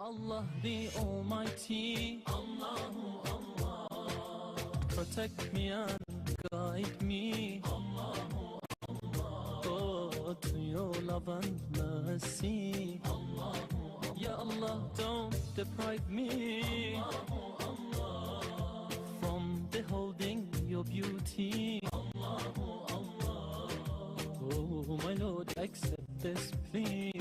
Allah the Almighty, Allahu Allah, protect me and guide me, Allahu Allah, oh, to your love and mercy, Allahu Allah. Ya Allah, don't deprive me, Allahu Allah, from beholding your beauty, Allahu Allah. Oh my Lord, accept this plea.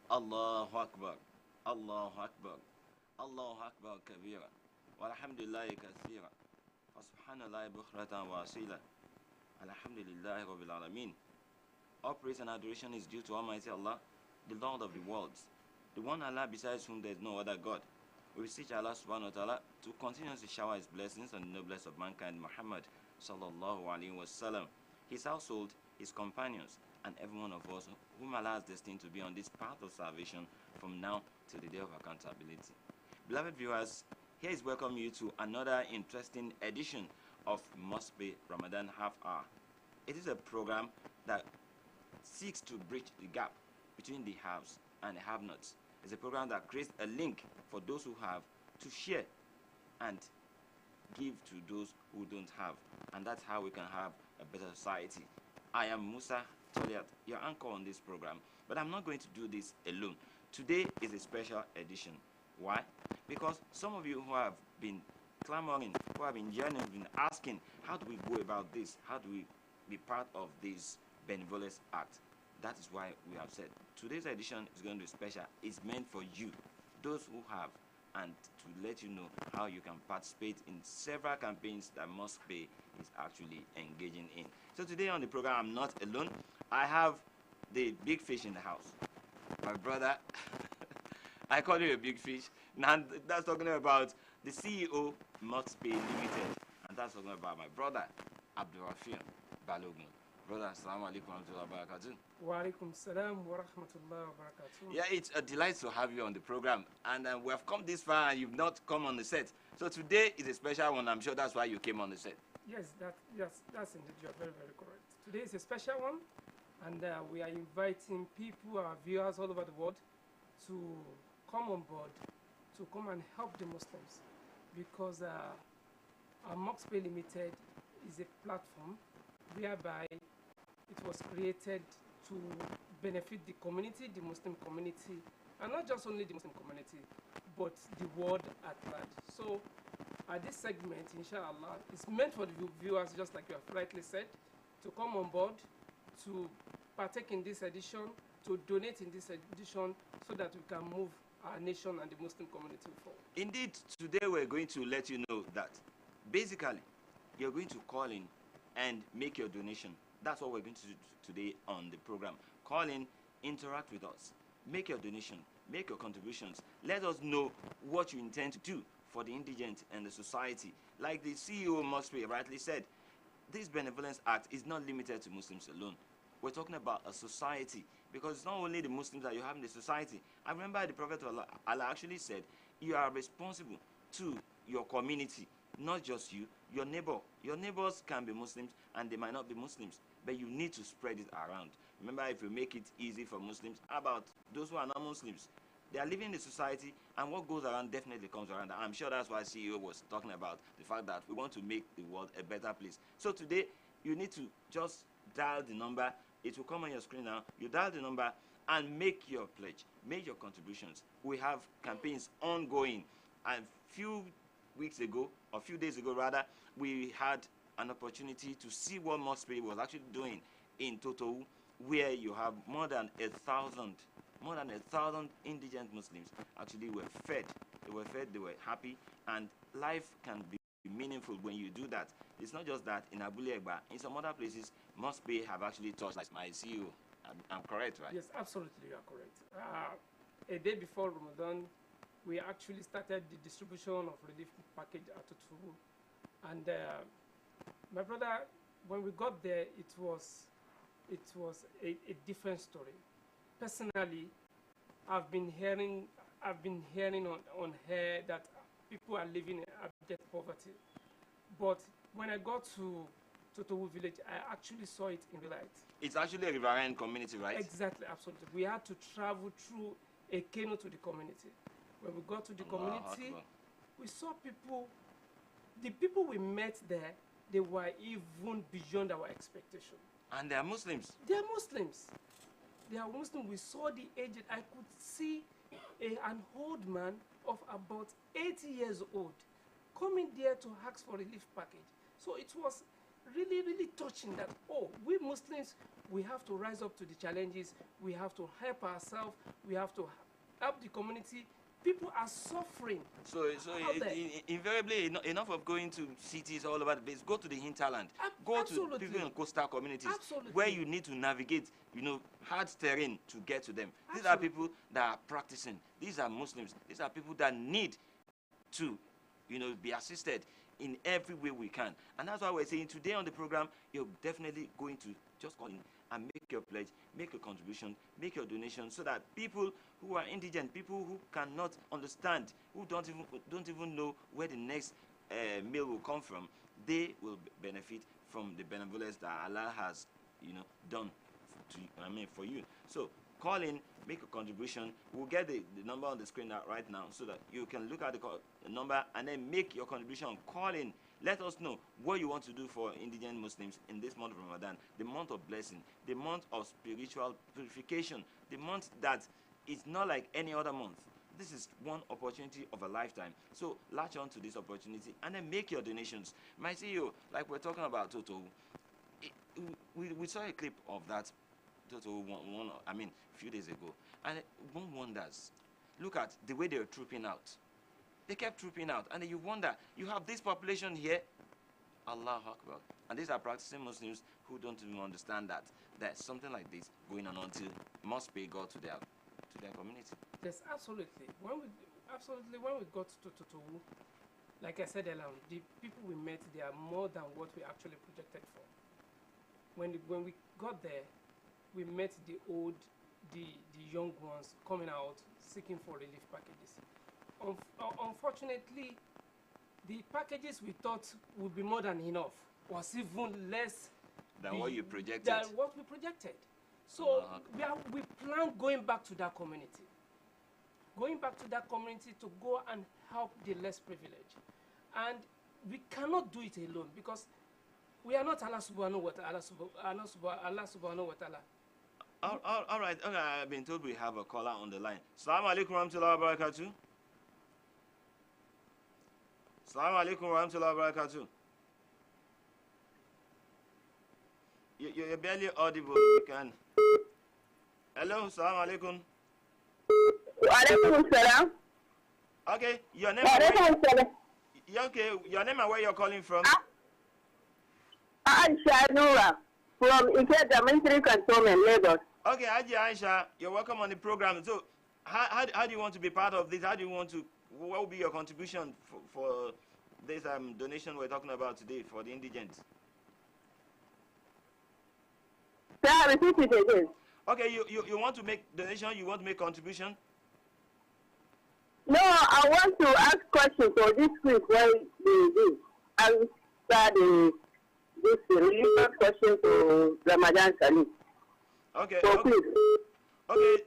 Allahu Akbar, Allahu Akbar, Allahu Akbar kabira, walhamdulillahi kathira, wa subhanallahi bukhratan wa asila, alhamdulillahi rabbil alameen. All praise and adoration is due to Almighty Allah, the Lord of the worlds, the one Allah besides whom there is no other God. We beseech Allah subhanahu wa ta'ala to continuously shower his blessings on the noblest of mankind, Muhammad sallallahu alaihi wasallam, his household, his companions, and every one of us whom Allah has destined to be on this path of salvation from now till the day of accountability. Beloved viewers, here is welcome you to another interesting edition of Mosquepay Ramadan Half Hour. It is a program that seeks to bridge the gap between the haves and the have-nots. It's a program that creates a link for those who have to share and give to those who don't have, and that's how we can have a better society. I am Musa, your anchor on this program, but I'm not going to do this alone. Today is a special edition. Why? Because some of you who have been clamoring, who have been yearning, been asking, how do we go about this? How do we be part of this benevolence act? That is why we have said today's edition is going to be special. It's meant for you, those who have, and to let you know how you can participate in several campaigns that Mosquepay is actually engaging in. So today on the program, I'm not alone. I have the big fish in the house. My brother, I call you a big fish. Now that's talking about the CEO Mosquepay Limited. And that's talking about my brother, Abdurrahim Balogun. Brother, assalamu alaikum wa rahmatullahi wa barakatuh. Wa alaikum salam wa rahmatullahi wa barakatuh. Yeah, it's a delight to have you on the program. And we have come this far and you've not come on the set. So today is a special one. I'm sure that's why you came on the set. Yes, that's indeed. You're very, very correct. Today is a special one. And we are inviting people, our viewers all over the world, to come on board, to come and help the Muslims. Because our Mosquepay Limited is a platform whereby it was created to benefit the community, the Muslim community, and not just only the Muslim community, but the world at large. So this segment, inshallah, is meant for the viewers, just like you have rightly said, to come on board, to partake in this edition, to donate in this edition, so that we can move our nation and the Muslim community forward. Indeed, today we're going to let you know that basically you're going to call in and make your donation. That's what we're going to do today on the program. Call in, interact with us, make your donation, make your contributions. Let us know what you intend to do for the indigent and the society. Like the CEO Mosquepay rightly said, this Benevolence Act is not limited to Muslims alone. We're talking about a society, because it's not only the Muslims that you have in the society. I remember the Prophet Allah actually said, you are responsible to your community, not just you, your neighbor. Your neighbors can be Muslims and they might not be Muslims, but you need to spread it around. Remember, if you make it easy for Muslims, how about those who are not Muslims? They are living in the society, and what goes around definitely comes around. I'm sure that's why CEO was talking about the fact that we want to make the world a better place. So today, you need to just dial the number. It will come on your screen now. You dial the number and make your pledge, make your contributions. We have campaigns ongoing. And few weeks ago, or few days ago rather, we had an opportunity to see what Mosquepay was actually doing in Totou, where you have more than 1,000 indigent Muslims actually were fed. They were fed, they were happy, and life can be meaningful when you do that. It's not just that in Abule Egba, in some other places, Mosquepay have actually touched, like my CEO. I'm correct, right? Yes, absolutely, you are correct. A day before Ramadan, we actually started the distribution of relief package at Tutu. And my brother, when we got there, it was a different story. Personally, I've been hearing on here that people are living in abject poverty. But when I got to Totowu village, I actually saw it in real light. It's actually a riverine community, right? Exactly, absolutely. We had to travel through a canoe to the community. When we got to the community, we saw people. The people we met there, they were even beyond our expectation. And they are Muslims. They are Muslims. They are Muslim. We saw the aged. I could see an old man of about 80 years old coming there to ask for relief package. So it was really, really touching that, oh, we Muslims, we have to rise up to the challenges. We have to help ourselves. We have to help the community. People are suffering. So invariably, enough of going to cities all over the place. Go to the hinterland. Go to people in coastal communities where you need to navigate, hard terrain to get to them. These are people that are practicing. These are Muslims. These are people that need to, be assisted in every way we can. And that's why we're saying today on the program, you're definitely going to just call in and make your pledge, make your contribution, make your donation, so that people who are indigent, people who cannot understand, who don't even know where the next meal will come from, they will benefit from the benevolence that Allah has, done for you. So call in, make a contribution. We'll get the number on the screen right now so that you can look at the number and then make your contribution. Call in. Let us know what you want to do for indigent Muslims in this month of Ramadan, the month of blessing, the month of spiritual purification, the month that is not like any other month. This is one opportunity of a lifetime. So latch on to this opportunity and then make your donations. My CEO, like we're talking about Toto, we saw a clip of that Toto a few days ago, and one wonders, look at the way they were trooping out. They kept trooping out, and then you wonder, you have this population here, Allahu Akbar, and these are practicing Muslims who don't even understand that there's something like this going on until Mosquepay got to their community. Yes, absolutely. When we got to Totowu, like I said earlier, the people we met, they are more than what we actually projected for. When we got there, we met the old, the young ones coming out seeking for relief packages. Unfortunately, the packages we thought would be more than enough was even less than what you projected. Than what we projected. So we plan going back to that community. Going back to that community to go and help the less privileged. And we cannot do it alone because we are not Allah subhanahu wa ta'ala. Allah subhanahu wa ta'ala. All right. I've been told we have a caller on the line. Assalamu alaikum warahmatullahi wabarakatuh. Assalamu alaikum warahmatullahi wabarakatuh. You're barely audible. You can. Hello, assalamu alaikum. Walaikum salam. Okay, your name. Okay, your name and where you're calling from? Aisha Noura from Ikeda Military Cantonment, Lagos. Okay, Haji Aisha, you're welcome on the program. So, how do you want to be part of this? What will be your contribution for this donation we're talking about today for the indigent? Sir, repeat it again. Okay, you want to make donation? You want to make contribution? No, I want to ask questions for this week when they do. Answer this religious question to Ramadan Salih. Okay. So Okay. please. Okay.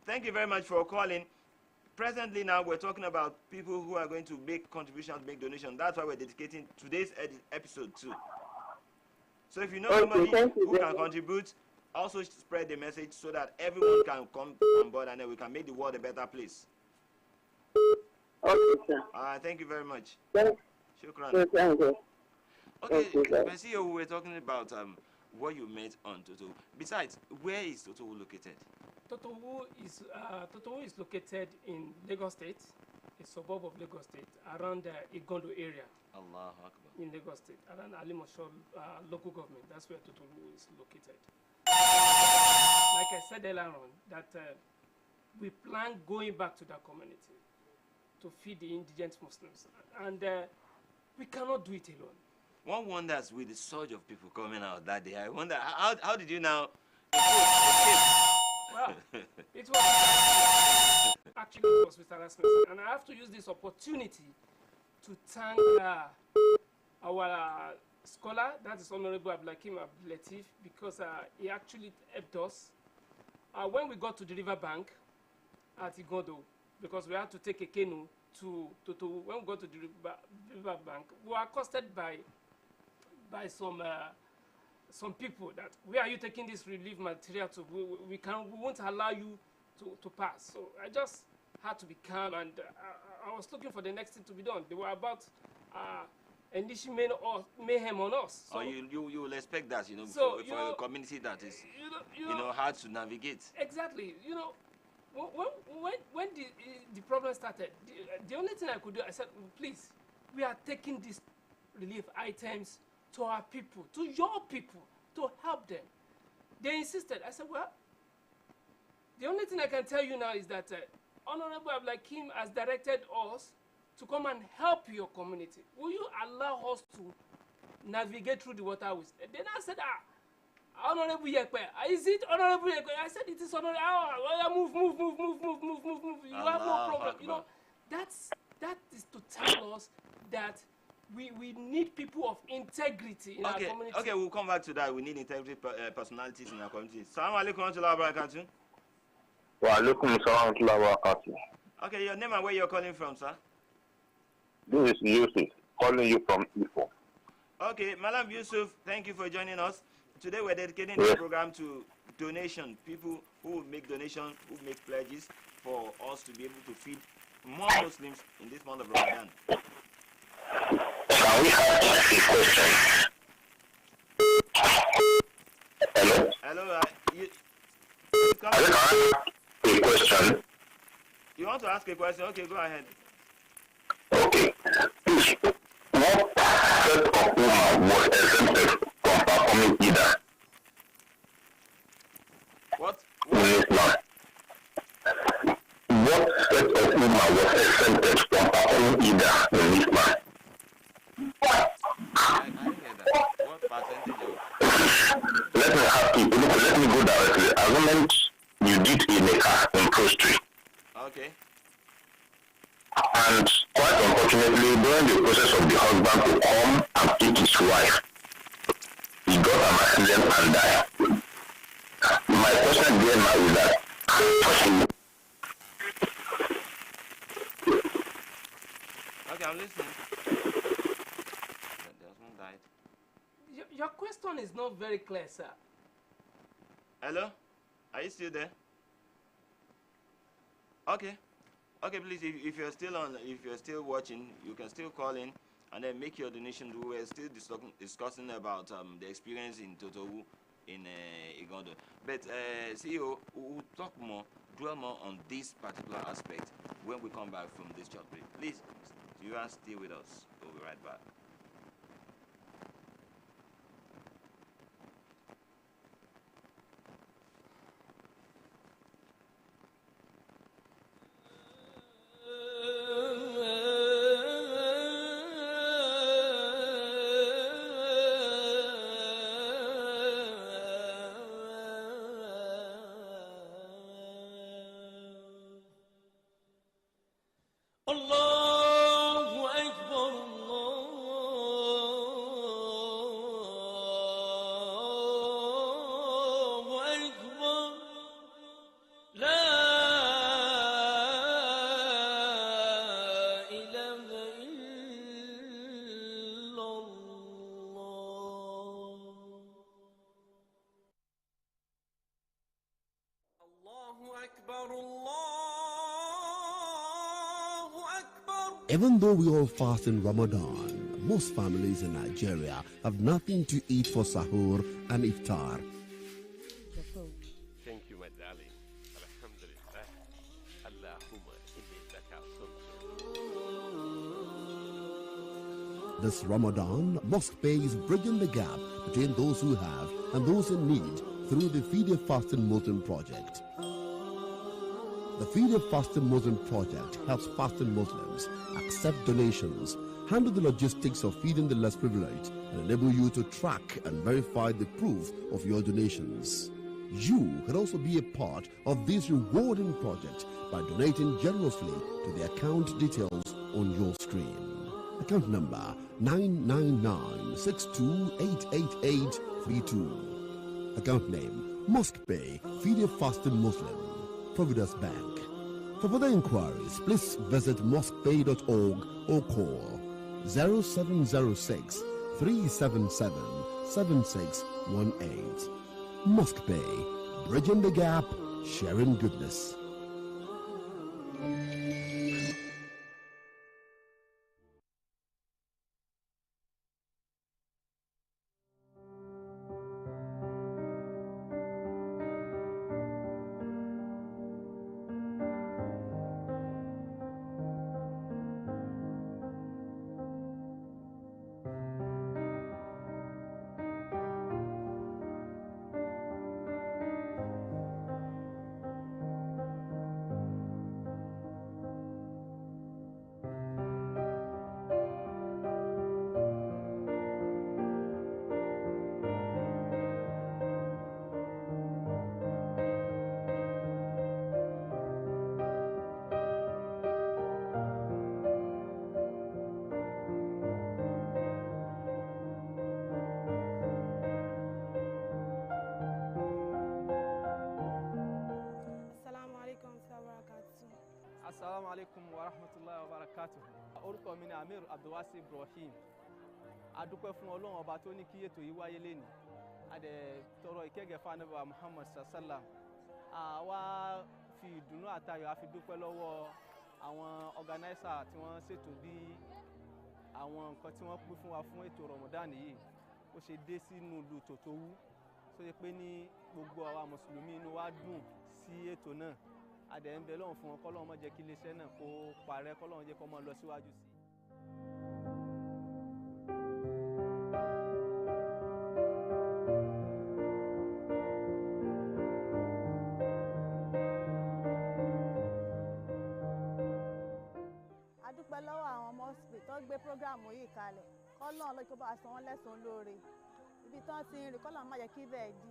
Thank you very much for calling. Presently now we're talking about people who are going to make contributions, make donations. That's why we're dedicating today's episode to. So if you know somebody who can contribute, also spread the message so that everyone can come on board and then we can make the world a better place. Okay, sir. Thank you very much. Thank Shukran. you. Okay, Thank you, I see you were talking about what you met on Toto. Besides, where is Toto located? Totowu is located in Lagos State, a suburb of Lagos State, around the Igondo area. Allahu Akbar. In Lagos State, around Alimosho local government. That's where Totowu is located. Like I said earlier on, that we plan going back to that community. to feed the indigent Muslims. And we cannot do it alone. One wonders with the surge of people coming out that day. I wonder how did you now? Well, it was actually it was with harassment, and I have to use this opportunity to thank our scholar, that is Honorable Abdulakim Abdulatif, because he actually helped us when we got to the river bank at Igodo, because we had to take a canoe to when we got to the river bank, we were accosted by some people that, where are you taking this relief material to? We won't allow you to pass. So I just had to be calm, and I was looking for the next thing to be done. They were about unleashing mayhem on us. So, you will expect that, you know, so, for a community that is you know hard to navigate. Exactly. You know, when the problem started, the only thing I could do, I said, please, we are taking these relief items to our people, to your people, to help them. They insisted. I said, well, the only thing I can tell you now is that Honorable Abdulakim has directed us to come and help your community. Will you allow us to navigate through the water with? Then I said, Honorable Yekpe, is it Honorable Yekpe? I said, it is Honorable. Move. You have no problem. You know, that is to tell us that we need people of integrity in our community. Okay, we'll come back to that. We need integrity personalities in our community. Assalamu alaikum wa rahmatullahi wa barakatuh. Wa alaikum assalam wa rahmatullahi wa barakatuh. Okay, your name and where you're calling from, sir? This is Yusuf, calling you from Ifo. Okay, Malam Yusuf, thank you for joining us. Today we're dedicating this program to donation. People who make donations, who make pledges for us to be able to feed more Muslims in this month of Ramadan. Can we have a question? Hello? Hello, I can ask a question. You want to ask a question? Okay, go ahead. Okay. Please, what set of women was exempted from performing Ida? What? In Islam? What set of women was exempted from performing Ida in Islam? I didn't hear that. What percentage of? Let me go directly. Argument you did a nikah in prostrate. Okay. And quite unfortunately, during the process of the husband to come and pick his wife, he got an accident and died. My question there now is that Okay, I'm listening. The husband died. Your question is not very clear, sir. Hello? Are you still there? Okay. Okay, please, if you're still on, if you're still watching, you can still call in and then make your donation. We're still discussing about the experience in Totowu in Igondo. But CEO, we'll talk more, dwell more on this particular aspect when we come back from this short break. Please, you are still with us. We'll be right back. Even though we all fast in Ramadan, most families in Nigeria have nothing to eat for sahur and iftar. Thank you, my darling. Alhamdulillah. Allahumma inni laka This Ramadan, Mosquepay is bridging the gap between those who have and those in need through the Feed a Fasting Muslim project. The Feed a Fasting Muslim project helps fasting Muslims accept donations, handle the logistics of feeding the less privileged, and enable you to track and verify the proof of your donations. You can also be a part of this rewarding project by donating generously to the account details on your screen. Account number 99962888832. Account name Mosquepay, Feed a Fasting Muslim, Providence Bank. For further inquiries, please visit mosquepay.org or call 0706 377 7618. Mosquepay, bridging the gap, sharing goodness. Assalamu alaikum wa rahmatullahi wa barakatuh. Orúkọ mi ni Amir Abdulwasi Ibrahim. A dúpẹ́ fún Ọlọ́run ọba tó ní kí ètò yìí wáyé lénìí. A dẹ̀ tọrọ ìkẹ́gẹ́ fún Ànábì wa Muhammad sallam. A wá fi ìdùnnú àtayọ̀ a fi dúpẹ́ lọ́wọ́ àwọn organizer tí wọ́n ṣètò bí àwọn nǹkan tí wọ́n pín fún wa fún ètò Ramadan yìí ó ṣe dé sínú ìlú Tòtòwú. Tó yẹ pé ní gbogbo àwa mùsùlùmí inú wa dùn sí ètò náà. Adẹ̀ ń bẹ lọ́hùn fún wọn kọ́lọ́hun má jẹ́ kí iléeṣẹ́ náà kó parẹ́, kọ́lọ́hun jẹ́ kó máa lọ síwájú sí i. A dúpẹ́ lọ́wọ́ àwọn Mosquepay tó gbé prógráàmù yìí kalẹ̀, kọ́lọ́hun ló kó bá san wọ́n lẹ́san lóore. Ibi tán ti ń rìn kọ́lọ́hun má jẹ́ kí bẹ́ẹ̀ di.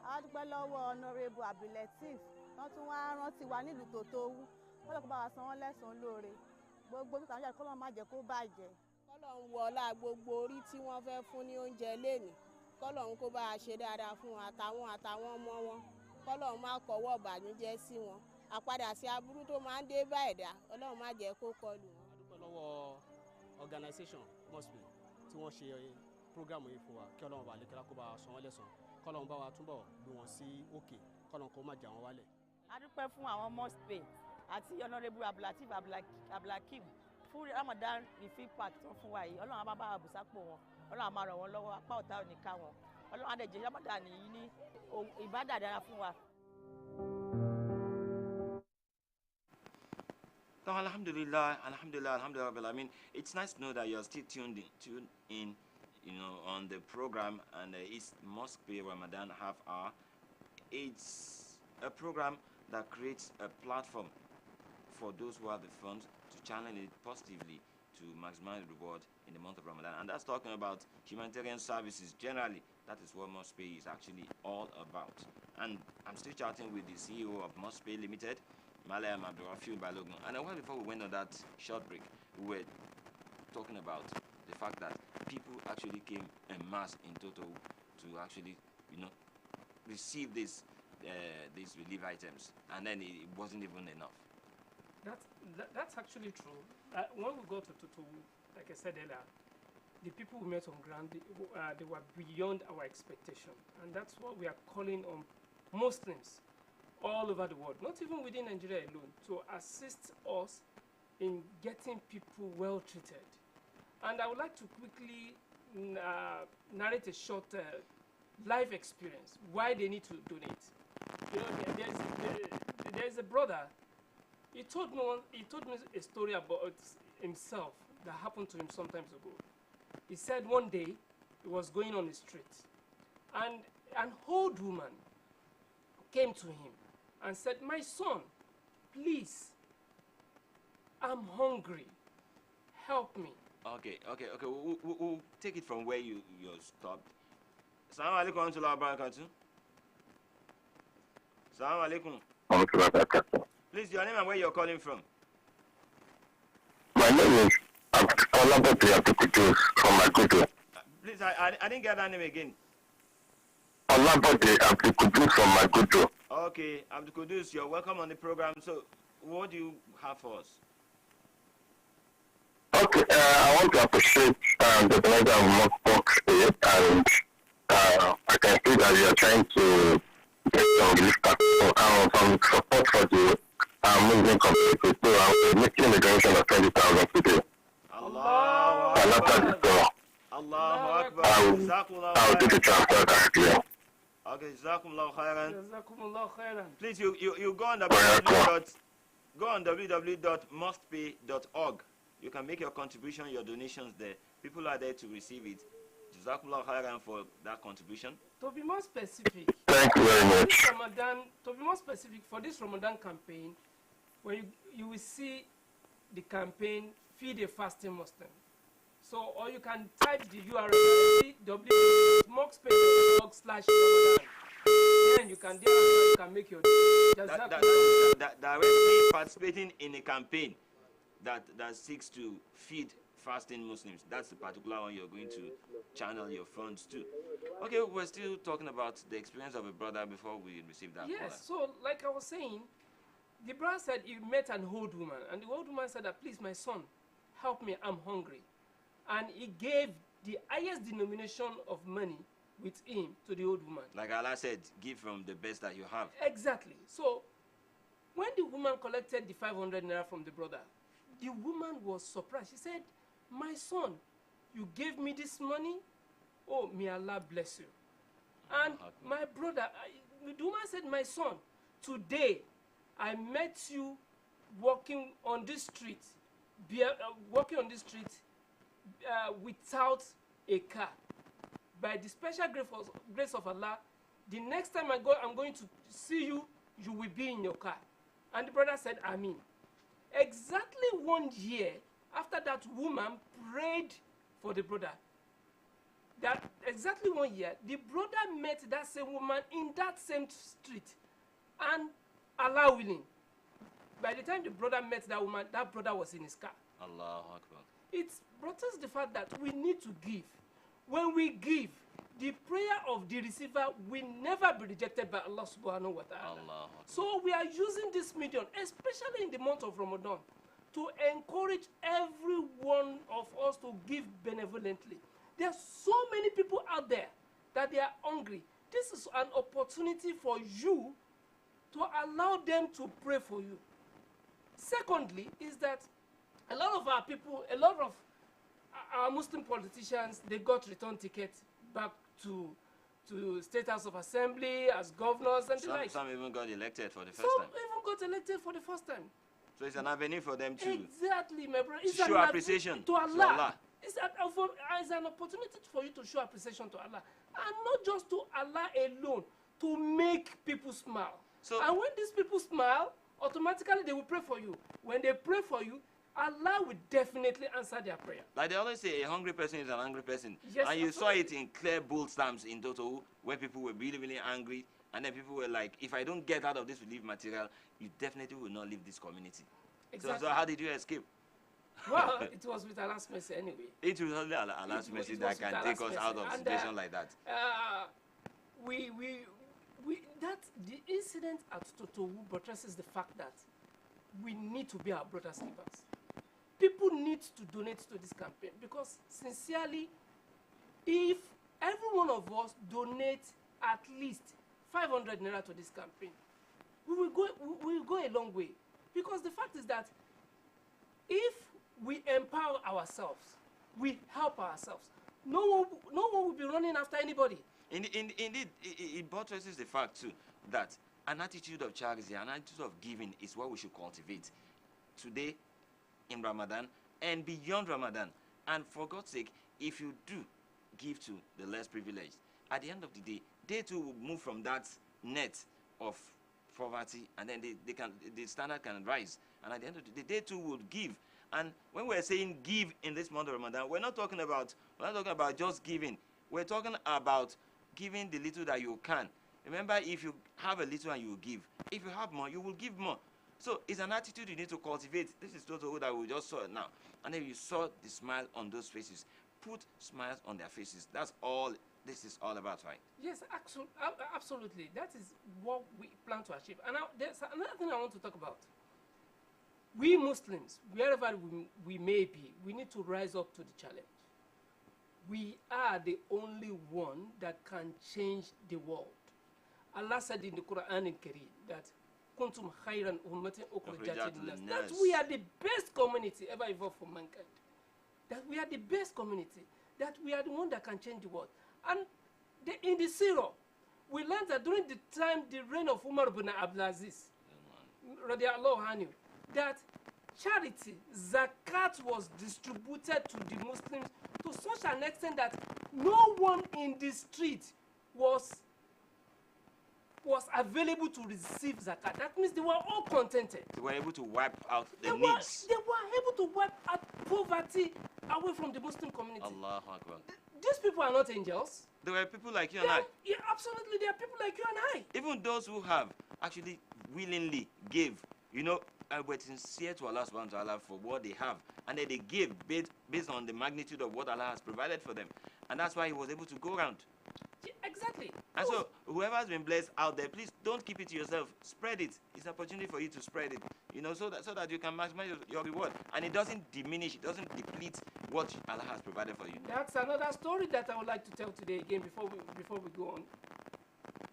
A dúpẹ́ lọ́wọ́ Honorable Abdulateef wọ́n tún wá rántí wa nílùú Tòtòwú, kọ́lọ́hun kó bá wa san wọ́n lẹ́san lóore. Gbogbo tó tàn jáde kọ́lọ́hun má jẹ́ kó bàjẹ́. Kọ́lọ́hun wọlá gbogbo orí tí wọ́n fẹ́ fún ní oúnjẹ lénìí, kọ́lọ́hun kó bá a ṣe dáadáa fún àtàwọn ọmọ wọn, kọ́lọ́hun má kọ́wọ́ ìbànújẹ́ sí wọn. Àpadà sí aburú tó máa ń dé bá ẹ̀dá, Ọlọ́run má jẹ́ kó kọlù wọn. A dúpẹ́ lọ́wọ́ organisation Mosquepay tí wọ́n ṣe program yìí fún wa, kí Ọlọ́run bá lè kíra kó bá a san wọ́n lẹ́san, kọ́lọ́hun bá wa túbọ̀ gbé wọn sí òkè, kọ́lọ́hun kó má jà wọ́n wálẹ̀. A dúpẹ́ fún àwọn Mosquepay àti Honorable Abdulateef Abdulakim fún Ramadan refill pack tó fún wa yìí. Ọlọ́run á bá wa bùsápò wọn, Ọlọ́run á máa ràn wọ́n lọ́wọ́, apá ọ̀tá ò ní ká wọn. Ọlọ́run á dẹ̀ jẹ́ Ramadan yìí ní ìbádà dára fún wa. Alhamdulillah, Rabbil Alamin. It's nice to know that you're still tuned in, on the program, and it's Mosquepay Ramadan Half Hour. It's a program that creates a platform for those who have the funds to channel it positively to maximize reward in the month of Ramadan. And that's talking about humanitarian services generally. That is what Mosquepay is actually all about. And I'm still chatting with the CEO of Mosquepay Limited, Malayam Abdurrafiu Balogun. And a while before we went on that short break, we were talking about the fact that people actually came en masse in total to actually, receive these relief items, and then it wasn't even enough. That's actually true. When we got to Tòtòwú, like I said earlier, the people we met on ground, they were beyond our expectation, and that's what we are calling on Muslims all over the world, not even within Nigeria alone, to assist us in getting people well treated. And I would like to quickly narrate a short life experience why they need to donate. There's a brother. He told me a story about himself that happened to him some time ago. He said one day he was going on the street, and an old woman came to him and said, "My son, please, I'm hungry. Help me. Okay. We'll take it from where you stopped. Assalamu alaikum wa rahmatullahi wa barakatuh. Assalamu alaikum. Please, your name and where you're calling from. My name is Olabode Abdul from Magodo. Please, I didn't get that name again. Olabode Abdul from Magodo. Okay, Abdul Kudus, you're welcome on the program. So, what do you have for us? Okay, I want to appreciate the commander of Mosquepay, and I can see that you are trying to get some relief some support for the Muslim community. So I'm making a donation of 20,000 today. Allah Akbar. I'll do the transfer directly. Okay, Jazakumullahu khairan. Jazakumullahu khairan. Please, you go on www.mosquepay.org. You can make your contribution, your donations there. People are there to receive it. Jazakumullahu khairan for that contribution. To be more specific, thank you very much. To be more specific, for this Ramadan campaign, when you will see the campaign Feed a Fasting Muslim. So, or you can type the URL www.mosquepay.org/Ramadan. Then you can make your directly participating in a campaign that seeks to feed fasting Muslims. That's the particular one you're going to channel your funds to. Okay, we're still talking about the experience of a brother before we receive that. Yes, so like I was saying, the brother said he met an old woman, and the old woman said that, please, my son, help me, I'm hungry. And he gave the highest denomination of money with him to the old woman. Like Allah said, give from the best that you have. Exactly. So when the woman collected the 500 naira from the brother, the woman was surprised. She said, my son, you gave me this money? Oh, may Allah bless you. And my brother, the woman said, my son, today I met you walking on this street, without a car. By the special grace of Allah, the next time I'm going to see you, you will be in your car. And the brother said, Amen. Exactly 1 year after that woman prayed for the brother, that exactly 1 year, the brother met that same woman in that same street. And Allah willing, by the time the brother met that woman, that brother was in his car. Allahu Akbar. It brought us the fact that we need to give. When we give, the prayer of the receiver will never be rejected by Allah subhanahu wa ta'ala. So we are using this medium, especially in the month of Ramadan, to encourage every one of us to give benevolently. There are so many people out there that they are hungry. This is an opportunity for you to allow them to pray for you. Secondly, is that a lot of our people, a lot of our Muslim politicians, they got return tickets back to State House of Assembly as governors and the like. Some even got elected for the first time. Some even got elected for the first time. So it's an avenue for them to exactly, my brother. It's show appreciation to Allah. It's an opportunity for you to show appreciation to Allah, and not just to Allah alone, to make people smile. So, and when these people smile, automatically they will pray for you. When they pray for you, Allah will definitely answer their prayer. Like they always say, a hungry person is an angry person. Yes, and you saw it in clear, bold stamps in Toto, where people were really, really angry. And then people were like, if I don't get out of this relief material, you definitely will not leave this community. Exactly. So how did you escape? Well, it was with Allah's mercy anyway. It was only Allah's mercy that can take us out of a situation like that. The incident at Toto buttresses the fact that we need to be our brothers' keepers. People need to donate to this campaign because, sincerely, if every one of us donates at least 500 naira to this campaign, we will go a long way. Because the fact is that if we empower ourselves, we help ourselves, no one will be running after anybody. Indeed, it buttresses the fact too that an attitude of charity, an attitude of giving is what we should cultivate today in Ramadan and beyond Ramadan. And for God's sake, if you do give to the less privileged, at the end of the day, they too will move from that net of poverty, and then the standard can rise. And at the end of the day, they too would give. And when we're saying give in this month of Ramadan, we're not talking about just giving. We're talking about giving the little that you can. Remember, if you have a little and you give, if you have more, you will give more. So it's an attitude you need to cultivate. This is total that we just saw now. And then you saw the smile on those faces. Put smiles on their faces. That's all this is all about, right? Yes, absolutely. That is what we plan to achieve. And now, there's another thing I want to talk about. We Muslims, wherever we may be, we need to rise up to the challenge. We are the only one that can change the world. Allah said in the Quran in Kareem that kuntum khayran ummatin ukhrijat lin-nas, that we are the best community ever evolved for mankind. That we are the best community. That we are the one that can change the world. And in the Surah, we learned that during the time, the reign of Umar ibn Abdulaziz, radiallahu anhu, that charity, zakat, was distributed to the Muslims to such an extent that no one in the street was available to receive zakat. That means they were all contented. They were able to wipe out the needs. They were able to wipe out poverty away from the Muslim community. Allahu Akbar. These people are not angels. There were people like you and I. Yeah, absolutely. There are people like you and I. Even those who have actually willingly gave, were sincere to Allah subhanahu wa ta'ala for what they have. And then they gave based on the magnitude of what Allah has provided for them. And that's why he was able to go around. Yeah, exactly. And so, whoever has been blessed out there, please don't keep it to yourself. Spread it. It's an opportunity for you to spread it, so that you can maximize your reward. And it doesn't diminish, it doesn't deplete what Allah has provided for you. That's another story that I would like to tell today again before we go on.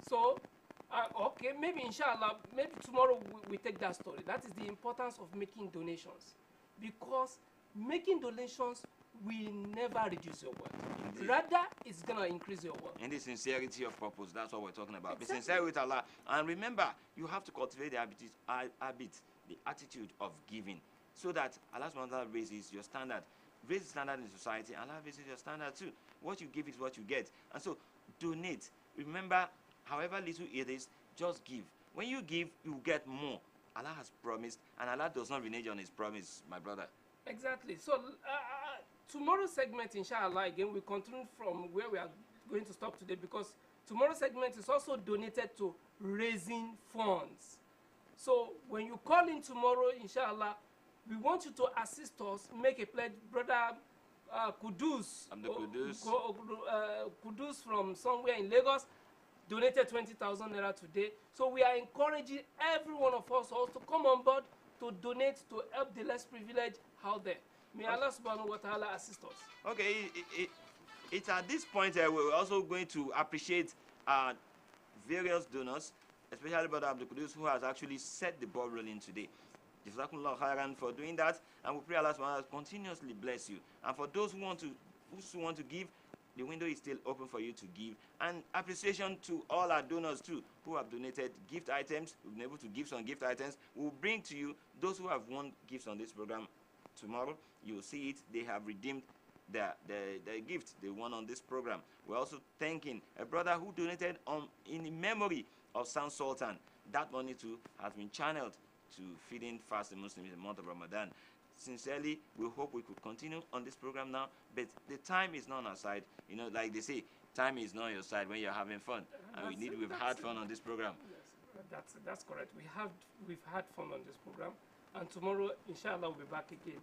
So, okay, maybe inshallah, maybe tomorrow we take that story. That is the importance of making donations. Because making donations will never reduce your wealth. Indeed. Rather, it's going to increase your wealth. In the sincerity of purpose, that's what we're talking about. Exactly. Be sincere with Allah. And remember, you have to cultivate the habit, the attitude of giving, so that Allah subhanahu wa ta'ala raises your standard. Raise the standard in society, Allah raises your standard too. What you give is what you get. And so, donate. Remember, however little it is, just give. When you give, you get more. Allah has promised, and Allah does not renege on his promise, my brother. Exactly. So, tomorrow's segment, inshallah, again, we continue from where we are going to stop today, because tomorrow's segment is also donated to raising funds. So when you call in tomorrow, inshallah, we want you to assist us, make a pledge. Brother Kudus, Kudus from somewhere in Lagos, donated 20,000 naira today. So we are encouraging every one of us also to come on board to donate to help the less privileged out there. May Allah subhanahu wa ta'ala assist us. Okay, it's at this point we're also going to appreciate various donors, especially Brother Abdul Qudus, who has actually set the ball rolling today. Jazakumullah khairan for doing that, and we pray Allah subhanahu wa ta'ala continuously bless you. And for those who want to give, the window is still open for you to give. And appreciation to all our donors too, who have donated gift items. We've been able to give some gift items. We'll bring to you those who have won gifts on this program. Tomorrow, you'll see it. They have redeemed the gift they won on this program. We're also thanking a brother who donated in memory of San Sultan. That money too has been channeled to feeding fasting Muslims in the month of Ramadan. Sincerely, we hope we could continue on this program now, but the time is not on our side. Like they say, time is not on your side when you're having fun. And we've had fun on this program. Yes, that's correct. We've had fun on this program. And tomorrow, inshallah, we'll be back again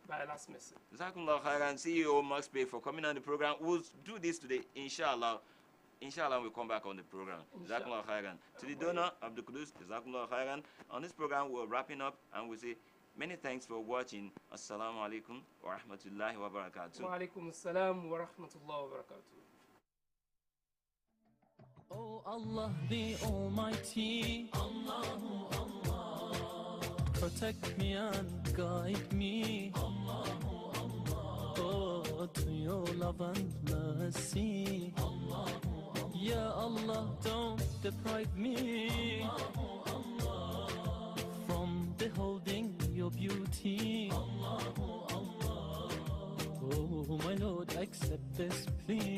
by Allah's mercy. Jazakumullah khairan, CEO Mosquepay, for coming on the program. We'll do this today, inshallah. Inshallah, we'll come back on the program. Jazakumullah khairan. To the donor, Abdul Qudus, Jazakumullah khairan. On this program, we're wrapping up, and we say many thanks for watching. Assalamu alaikum wa rahmatullahi wa barakatuh. Wa alaikum assalam wa rahmatullahi wa barakatuh. Oh Allah the Almighty, Allahu Allah, protect me and guide me, Allahu Allah, oh, to your love and mercy, Allahu Allah. Ya Allah, don't deprive me, Allahu Allah, from beholding your beauty, Allahu Allah. Oh my Lord, accept this plea.